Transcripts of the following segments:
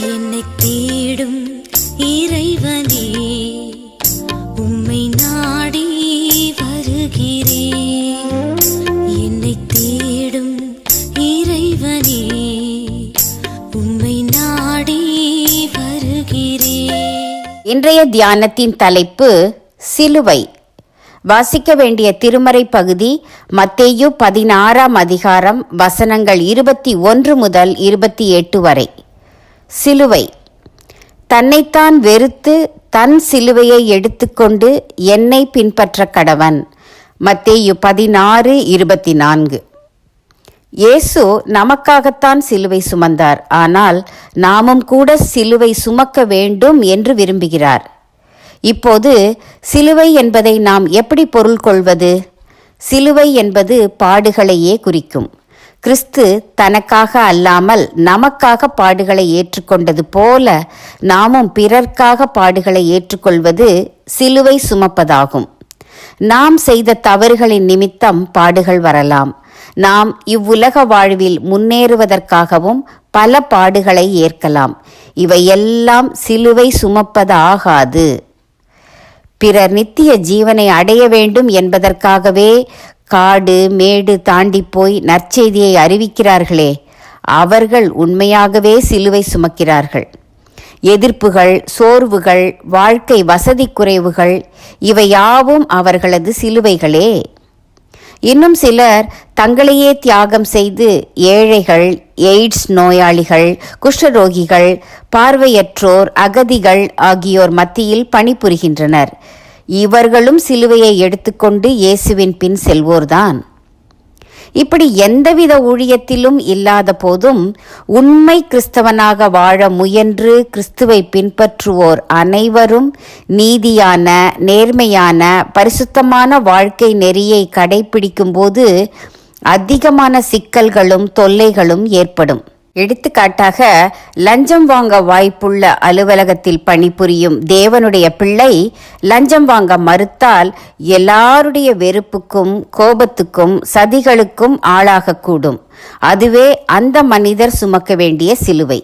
என்னை தேடும் இறைவனே, உம்மை நாடி வருகிறேன். என்னை தேடும் இறைவனே, உம்மை நாடி வருகிறேன். இன்றைய தியானத்தின் தலைப்பு சிலுவை. வாசிக்க வேண்டிய திருமறை பகுதி மத்தேயு 16ஆம் அதிகாரம் வசனங்கள் 21 முதல் 28 வரை. சிலுவை. தன்னைத்தான் வெறுத்து தன் சிலுவையை எடுத்துக்கொண்டு என்னை பின்பற்ற கடவன். மத்தேயு 16:24. இயேசு நமக்காகத்தான் சிலுவை சுமந்தார். ஆனால் நாமும் கூட சிலுவை சுமக்க வேண்டும் என்று விரும்புகிறார். இப்போது சிலுவை என்பதை நாம் எப்படி பொருள் கொள்வது? சிலுவை என்பது பாடுகளையே குறிக்கும். கிறிஸ்து தனக்காக அல்லாமல் நமக்காக பாடுகளை ஏற்றுக்கொண்டது போல நாமும் பிறர்க்காக பாடுகளை ஏற்றுக்கொள்வது சிலுவை சுமப்பதாகும். நாம் செய்த தவறுகளின் நிமித்தம் பாடுகள் வரலாம். நாம் இவ்வுலக வாழ்வில் முன்னேறுவதற்காகவும் பல பாடுகளை ஏற்கலாம். இவையெல்லாம் சிலுவை சுமப்பதாகாது. பிறர் நித்திய ஜீவனை அடைய வேண்டும் என்பதற்காகவே காடு மேடு தாண்டி போய் நற்செய்தியை அறிவிக்கிறார்களே, அவர்கள் உண்மையாகவே சிலுவை சுமக்கிறார்கள். எதிர்ப்புகள், சோர்வுகள், வாழ்க்கை வசதி குறைவுகள் இவையாவும் அவர்களது சிலுவைகளே. இன்னும் சிலர் தங்களையே தியாகம் செய்து ஏழைகள், எய்ட்ஸ் நோயாளிகள், குஷ்டரோகிகள், பார்வையற்றோர், அகதிகள் ஆகியோர் மத்தியில் பணிபுரிகின்றனர். இவர்களும் சிலுவையை எடுத்துக்கொண்டு இயேசுவின் பின் செல்வோர்தான். இப்படி எந்தவித ஊழியத்திலும் இல்லாத போதும் உண்மை கிறிஸ்தவனாக வாழ முயன்று கிறிஸ்துவை பின்பற்றுவோர் அனைவரும் நீதியான, நேர்மையான, பரிசுத்தமான வாழ்க்கை நெறியை கடைபிடிக்கும் போது அதிகமான சிக்கல்களும் தொல்லைகளும் ஏற்படும். எடுத்துக்காட்டாக, லஞ்சம் வாங்க வாய்ப்புள்ள அலுவலகத்தில் பணிபுரியும் தேவனுடைய பிள்ளை லஞ்சம் வாங்க மறுத்தால் எல்லாருடைய வெறுப்புக்கும், கோபத்துக்கும், சதிகளுக்கும் ஆளாகக்கூடும். அதுவே அந்த மனிதர் சுமக்க வேண்டிய சிலுவை.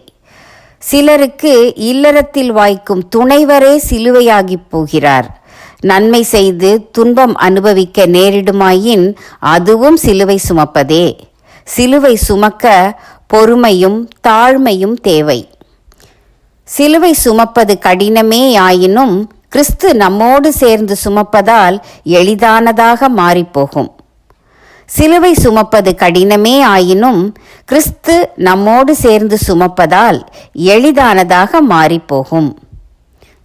சிலருக்கு இல்லறத்தில் வாய்க்கும் துணைவரே சிலுவையாகி போகிறார். நன்மை செய்து துன்பம் அனுபவிக்க நேரிடுமாயின் அதுவும் சிலுவை சுமப்பதே. சிலுவை சுமக்க பொறுமையும் தாழ்மையும் தேவை. சிலுவை சுமப்பது கடினமே ஆயினும் கிறிஸ்து நம்மோடு சேர்ந்து சுமப்பதால் எளிதானதாக மாறிப்போகும். சிலுவை சுமப்பது கடினமே ஆயினும் கிறிஸ்து நம்மோடு சேர்ந்து சுமப்பதால் எளிதானதாக மாறிப்போகும்.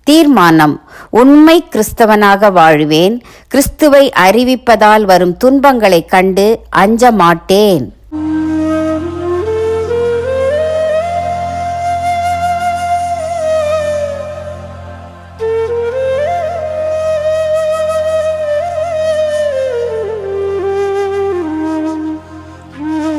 தீர்மானம்: உண்மை கிறிஸ்தவனாக வாழ்வேன். கிறிஸ்துவை அறிவிப்பதால் வரும் துன்பங்களைக் கண்டு அஞ்ச மாட்டேன்.